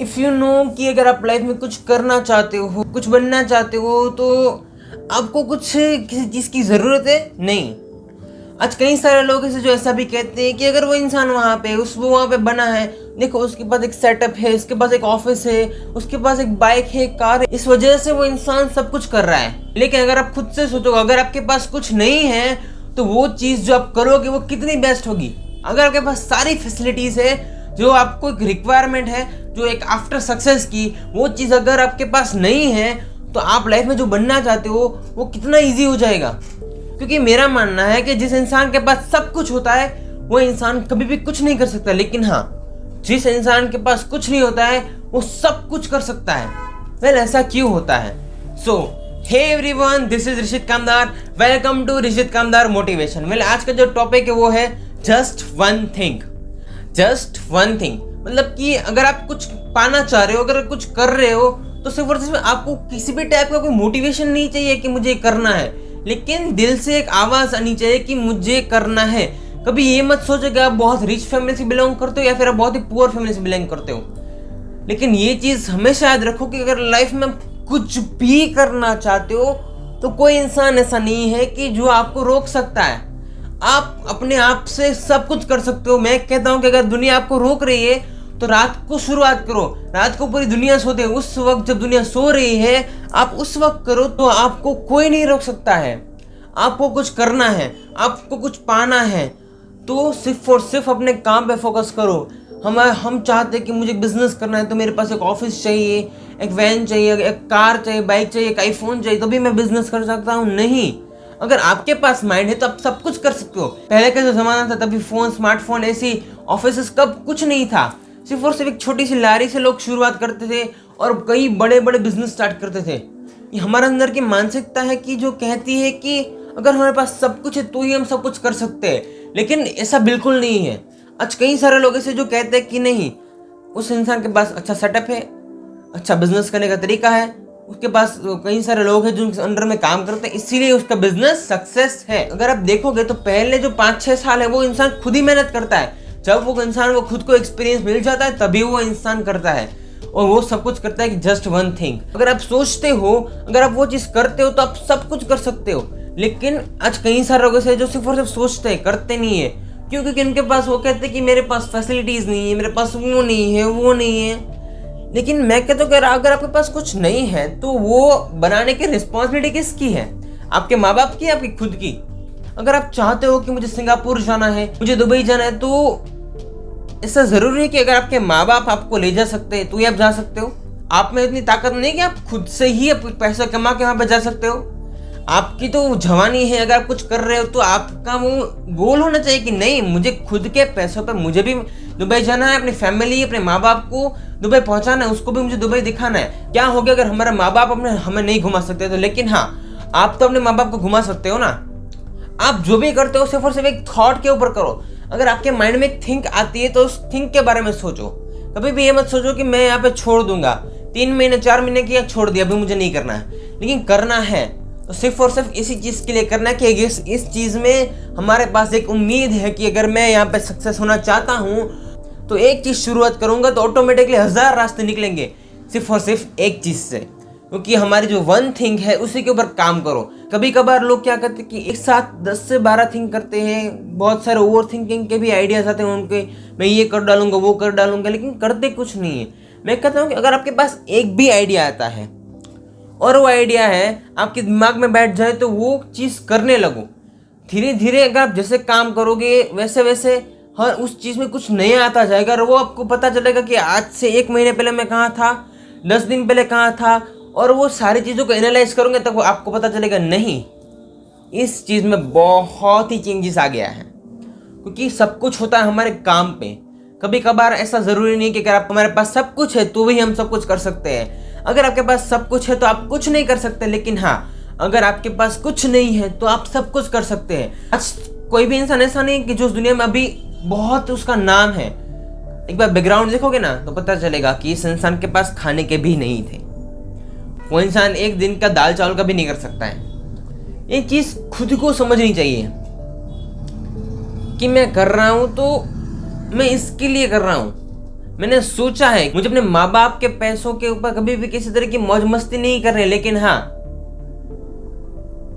If you know कि अगर आप लाइफ में कुछ करना चाहते हो, कुछ बनना चाहते हो, तो आपको कुछ किसी चीज़ की ज़रूरत है नहीं। आज कई सारे लोग ऐसे जो ऐसा भी कहते हैं कि अगर वो इंसान वहाँ पे वो वहाँ पे बना है, देखो उसके पास एक सेटअप है, उसके पास एक ऑफिस है, उसके पास एक बाइक है, कार है, इस वजह से वो इंसान सब कुछ कर रहा है। लेकिन अगर आप खुद से सोचोगे, अगर आपके पास कुछ नहीं है तो वो चीज़ जो आप करोगे वो कितनी बेस्ट होगी। अगर आपके पास सारी फैसिलिटीज़ है, जो आपको एक रिक्वायरमेंट है, जो एक आफ्टर सक्सेस की वो चीज़ अगर आपके पास नहीं है, तो आप लाइफ में जो बनना चाहते हो वो कितना ईजी हो जाएगा। क्योंकि मेरा मानना है कि जिस इंसान के पास सब कुछ होता है वो इंसान कभी भी कुछ नहीं कर सकता, लेकिन हाँ, जिस इंसान के पास कुछ नहीं होता है वो सब कुछ कर सकता है। वेल, ऐसा क्यों होता है? Hey everyone, this is Rishit Kamdar. Welcome to Rishit Kamdar motivation. Well, आज का जो टॉपिक है वो है just one thing. Just one thing मतलब कि अगर आप कुछ पाना चाह रहे हो, अगर कुछ कर रहे हो, तो सिर्फ और सिर्फ आपको किसी भी टाइप का कोई मोटिवेशन नहीं चाहिए कि मुझे करना है, लेकिन दिल से एक आवाज़ आनी चाहिए कि मुझे करना है। कभी ये मत सोचो कि आप बहुत रिच फैमिली से बिलोंग करते हो या फिर आप बहुत ही पुअर फैमिली से बिलोंग करते हो, लेकिन ये चीज़ हमेशा याद रखो कि अगर लाइफ में कुछ भी करना चाहते हो तो कोई इंसान ऐसा नहीं है कि जो आपको रोक सकता है। आप अपने आप से सब कुछ कर सकते हो। मैं कहता हूँ कि अगर दुनिया आपको रोक रही है तो रात को शुरुआत करो। रात को पूरी दुनिया सोते है, उस वक्त जब दुनिया सो रही है आप उस वक्त करो, तो आपको कोई नहीं रोक सकता है। आपको कुछ करना है, आपको कुछ पाना है, तो सिर्फ और सिर्फ अपने काम पे फोकस करो। हम चाहते हैं कि मुझे बिजनेस करना है तो मेरे पास एक ऑफिस चाहिए, एक वैन चाहिए, एक कार चाहिए, बाइक चाहिए, एक आईफोन चाहिए, तभी मैं बिजनेस कर सकता हूँ। नहीं, अगर आपके पास माइंड है तो आप सब कुछ कर सकते हो। पहले का जो जमाना था तभी फोन, स्मार्टफोन, ऐसी ऑफिस कब कुछ नहीं था। सिर्फ और सिर्फ एक छोटी सी लारी से लोग शुरुआत करते थे और कई बड़े बड़े बिजनेस स्टार्ट करते थे। ये हमारे अंदर की मानसिकता है कि जो कहती है कि अगर हमारे पास सब कुछ है तो ही हम सब कुछ कर सकते हैं, लेकिन ऐसा बिल्कुल नहीं है। आज कई सारे लोग ऐसे जो कहते हैं कि नहीं, उस इंसान के पास अच्छा सेटअप है, अच्छा बिजनेस करने का तरीका है, उसके पास कई सारे लोग हैं जो उनके अंडर में काम करते हैं, इसीलिए उसका बिजनेस सक्सेस है। अगर आप देखोगे तो पहले जो 5-6 साल है वो इंसान खुद ही मेहनत करता है। जब वो इंसान वो खुद को एक्सपीरियंस मिल जाता है तभी वो इंसान करता है, और वो सब कुछ करता है कि जस्ट वन थिंग। अगर आप सोचते हो, अगर आप वो चीज़ करते हो तो आप सब कुछ कर सकते हो। लेकिन आज कई सारे लोग ऐसे जो सिर्फ और सिर्फ सोचते हैं, करते नहीं है। क्यों? क्योंकि उनके पास वो कहते हैं कि मेरे पास फैसिलिटीज़ नहीं है, मेरे पास वो नहीं है, वो नहीं है। लेकिन मैं कहता हूँ कि अगर आपके पास कुछ नहीं है तो वो बनाने की रिस्पॉन्सिबिलिटी किसकी है? आपके माँ बाप की, आपकी खुद की? अगर आप चाहते हो कि मुझे सिंगापुर जाना है, मुझे दुबई जाना है, तो ऐसा ज़रूरी है कि अगर आपके माँ बाप आपको ले जा सकते हैं तो ही आप जा सकते हो? आप में इतनी ताकत नहीं कि आप खुद से ही पैसा कमा के वहाँ पर जा सकते हो? आपकी तो जवानी है, अगर आप कुछ कर रहे हो तो आपका वो गोल होना चाहिए कि नहीं, मुझे खुद के पैसों पर मुझे भी दुबई जाना है, अपनी फैमिली, अपने माँ बाप को दुबई पहुँचाना है, उसको भी मुझे दुबई दिखाना है। क्या हो गया अगर हमारे माँ बाप हमें नहीं घुमा सकते तो? लेकिन हाँ, आप तो अपने माँ बाप को घुमा सकते हो ना। आप जो भी करते हो सिर्फ और सिर्फ एक थॉट के ऊपर करो। अगर आपके माइंड में एक थिंक आती है तो उस थिंक के बारे में सोचो। कभी भी ये मत सोचो कि मैं यहाँ पे छोड़ दूंगा, 3 महीने 4 महीने किया, छोड़ दिया, अभी मुझे नहीं करना है। लेकिन करना है तो सिर्फ और सिर्फ इसी चीज़ के लिए करना है कि इस चीज़ में हमारे पास एक उम्मीद है कि अगर मैं यहाँ पे सक्सेस होना चाहता हूँ तो एक चीज़ शुरुआत करूँगा तो ऑटोमेटिकली 1000 रास्ते निकलेंगे, सिर्फ और सिर्फ एक चीज़ से। क्योंकि हमारी जो वन थिंग है उसी के ऊपर काम करो। कभी कभार लोग क्या करते हैं कि एक साथ 10 से 12 थिंक करते हैं, बहुत सारे ओवर थिंकिंग के भी आइडियाज आते हैं उनके, मैं ये कर डालूंगा, वो कर डालूंगा, लेकिन करते कुछ नहीं है। मैं कहता हूँ कि अगर आपके पास एक भी आइडिया आता है और वो आइडिया है आपके दिमाग में बैठ जाए तो वो चीज़ करने लगो। धीरे धीरे अगर आप जैसे काम करोगे वैसे वैसे हर उस चीज़ में कुछ नया आता जाएगा, और वो आपको पता चलेगा कि आज से 1 महीने पहले मैं कहाँ था, 10 दिन पहले कहाँ था, और वो सारी चीज़ों को एनालाइज करोगे तब आपको पता चलेगा नहीं, इस चीज़ में बहुत ही चेंजेस आ गया है। क्योंकि सब कुछ होता है हमारे काम पे। कभी कभार ऐसा ज़रूरी नहीं कि अगर हमारे पास सब कुछ है तो भी हम सब कुछ कर सकते हैं। अगर आपके पास सब कुछ है तो आप कुछ नहीं कर सकते, लेकिन हाँ, अगर आपके पास कुछ नहीं है तो आप सब कुछ कर सकते हैं। आज कोई भी इंसान ऐसा नहीं कि जो उस दुनिया में अभी बहुत उसका नाम है, एक बार बैकग्राउंड देखोगे ना तो पता चलेगा कि इस इंसान के पास खाने के भी नहीं थे। वो इंसान एक दिन का दाल चावल का भी नहीं कर सकता है। ये चीज़ खुद को समझनी चाहिए कि मैं कर रहा हूँ तो मैं इसके लिए कर रहा हूँ, मैंने सोचा है मुझे अपने माँ बाप के पैसों के ऊपर कभी भी किसी तरह की मौज मस्ती नहीं करनी, लेकिन हाँ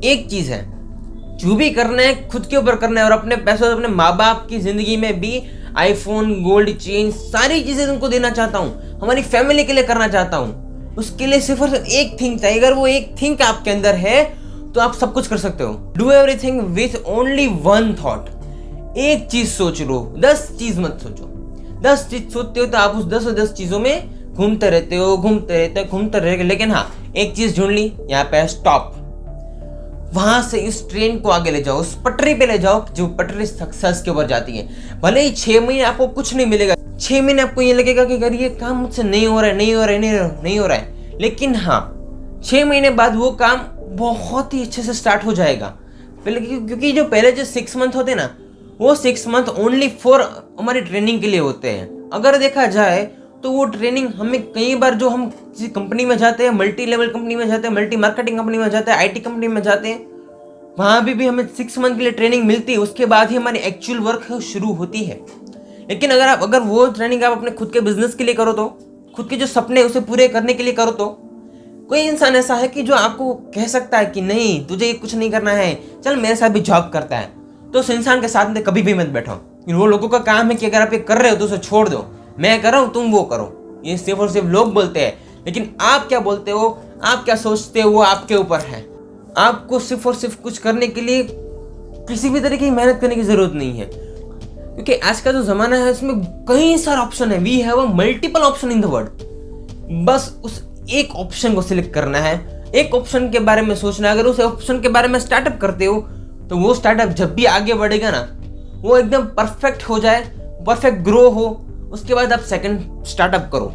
एक चीज है, जो भी करना है खुद के ऊपर करना है और अपने पैसों से अपने माँ बाप की जिंदगी में भी आईफोन, गोल्ड चेन, सारी चीजें उनको देना चाहता हूँ, हमारी फैमिली के लिए करना चाहता हूँ। उसके लिए सिर्फ और सिर्फ एक थिंग चाहिए। अगर वो एक थिंग आपके अंदर है तो आप सब कुछ कर सकते हो। Do everything with only one thought. एक चीज सोच लो, 10 चीज मत सोचो। 10 चीज सोचते हो तो आप उस 10 चीजों में घूमते रहते हो। लेकिन हाँ एक चीज ढूंढ ली, यहाँ पे स्टॉप। वहां से इस ट्रेन को आगे ले जाओ, उस पटरी पे ले जाओ जो पटरी सक्सेस के ऊपर जाती है। भले ही 6 महीने आपको कुछ नहीं मिलेगा, 6 महीने आपको ये लगेगा कि यार ये काम मुझसे नहीं हो रहा है, लेकिन हाँ 6 महीने बाद वो काम बहुत ही अच्छे से स्टार्ट हो जाएगा। पहले क्योंकि जो पहले जो 6 मंथ होते हैं ना, वो 6 मंथ ओनली फॉर हमारी ट्रेनिंग के लिए होते हैं। अगर देखा जाए तो वो ट्रेनिंग हमें कई बार जो हम किसी कंपनी में जाते हैं, मल्टी लेवल कंपनी में जाते हैं, मल्टी मार्केटिंग कंपनी में जाते हैं, आईटी कंपनी में जाते हैं, वहाँ भी हमें 6 मंथ के लिए ट्रेनिंग मिलती है। उसके बाद ही हमारी एक्चुअल वर्क शुरू होती है। लेकिन अगर वो ट्रेनिंग आप अपने खुद के बिजनेस के लिए करो, तो खुद के जो सपने उसे पूरे करने के लिए करो, तो कोई इंसान ऐसा है कि जो आपको कह सकता है कि नहीं तुझे ये कुछ नहीं करना है, चल मेरे साथ भी जॉब करता है, तो उस इंसान के साथ में कभी भी मत बैठो। वो लोगों का काम है कि अगर आप ये कर रहे हो तो उसे छोड़ दो, मैं कर रहा हूँ तुम वो करो। ये सिर्फ और सिर्फ लोग बोलते हैं, लेकिन आप क्या बोलते हो, आप क्या सोचते हो, वो आपके ऊपर है। आपको सिर्फ और सिर्फ कुछ करने के लिए किसी भी तरह की मेहनत करने की जरूरत नहीं है, क्योंकि आज का जो जमाना है इसमें कई सारे ऑप्शन है। We have a multiple option in the world. बस उस एक ऑप्शन को सिलेक्ट करना है, एक ऑप्शन के बारे में सोचना है। अगर उस ऑप्शन के बारे में स्टार्टअप करते हो तो वो स्टार्टअप जब भी आगे बढ़ेगा ना, वो एकदम परफेक्ट हो जाए, परफेक्ट ग्रो हो, उसके बाद आप सेकंड स्टार्टअप करो।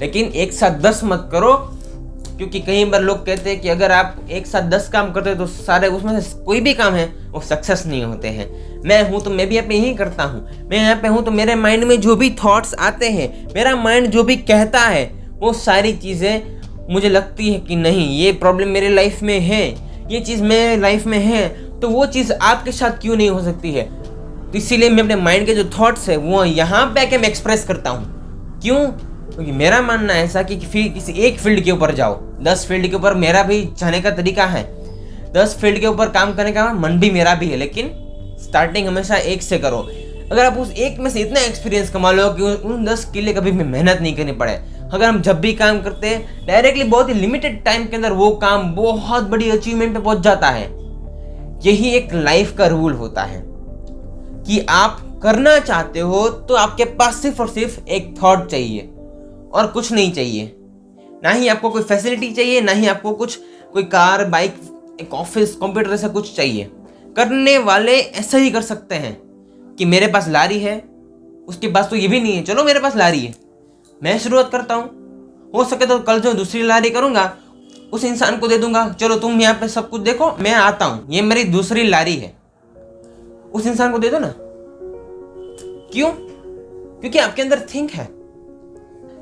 लेकिन एक साथ 10 मत करो, क्योंकि कई बार लोग कहते हैं कि अगर आप एक साथ 10 काम करते हो तो सारे उसमें से कोई भी काम है वो सक्सेस नहीं होते हैं। मैं हूं तो मैं भी यहाँ पे यही करता हूँ। मैं यहाँ पे हूँ तो मेरे माइंड में जो भी थॉट्स आते हैं, मेरा माइंड जो भी कहता है, वो सारी चीज़ें मुझे लगती है कि नहीं ये प्रॉब्लम मेरे लाइफ में है, ये चीज़ मेरे लाइफ में है, तो वो चीज़ आपके साथ क्यों नहीं हो सकती है। तो इसीलिए मैं अपने माइंड के जो थॉट्स है वो यहाँ पे आके मैं एक्सप्रेस करता हूँ। क्यों? क्योंकि मेरा मानना है ऐसा कि फिर किसी एक फील्ड के ऊपर जाओ, 10 फील्ड के ऊपर मेरा भी जाने का तरीका है, 10 फील्ड के ऊपर काम करने का मन भी मेरा भी है, लेकिन स्टार्टिंग हमेशा एक से करो। अगर आप उस एक में से इतना एक्सपीरियंस कमा लो कि उन 10 के लिए कभी भी मेहनत नहीं करनी पड़े। अगर हम जब भी काम करते हैं डायरेक्टली बहुत ही लिमिटेड टाइम के अंदर वो काम बहुत बड़ी अचीवमेंट पे पहुंच जाता है। यही एक लाइफ का रूल होता है कि आप करना चाहते हो तो आपके पास सिर्फ और सिर्फ एक थॉट चाहिए और कुछ नहीं चाहिए। ना ही आपको कोई फैसिलिटी चाहिए, ना ही आपको कुछ कोई कार, बाइक, एक ऑफिस, कंप्यूटर ऐसा कुछ चाहिए। करने वाले ऐसा ही कर सकते हैं कि मेरे पास लारी है, उसके पास तो ये भी नहीं है, चलो मेरे पास लारी है, मैं शुरुआत करता हूँ। हो सके तो कल जो दूसरी लारी करूँगा उस इंसान को दे दूंगा, चलो तुम यहाँ पे सब कुछ देखो, मैं आता हूँ, ये मेरी दूसरी लारी है, उस इंसान को दे दो ना। क्यों? क्योंकि आपके अंदर थिंक है।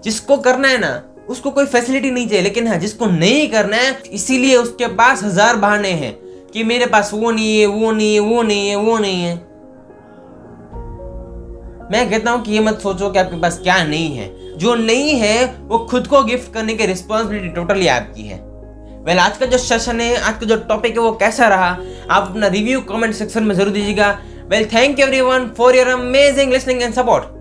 जिसको करना है ना उसको कोई फैसिलिटी नहीं चाहिए, लेकिन हाँ जिसको नहीं करना है इसीलिए उसके पास 1000 बहाने हैं कि मेरे पास वो नहीं है, वो नहीं है, वो नहीं है, वो नहीं है। मैं कहता हूं कि ये मत सोचो कि आपके पास क्या नहीं है। जो नहीं है वो खुद को गिफ्ट करने की रिस्पॉन्सिबिलिटी टोटली आपकी है। वेल, आज का जो सेशन है, आज का जो टॉपिक है वो कैसा रहा, आप अपना रिव्यू कमेंट सेक्शन में जरूर दीजिएगा। Well, thank you everyone for your amazing listening and support.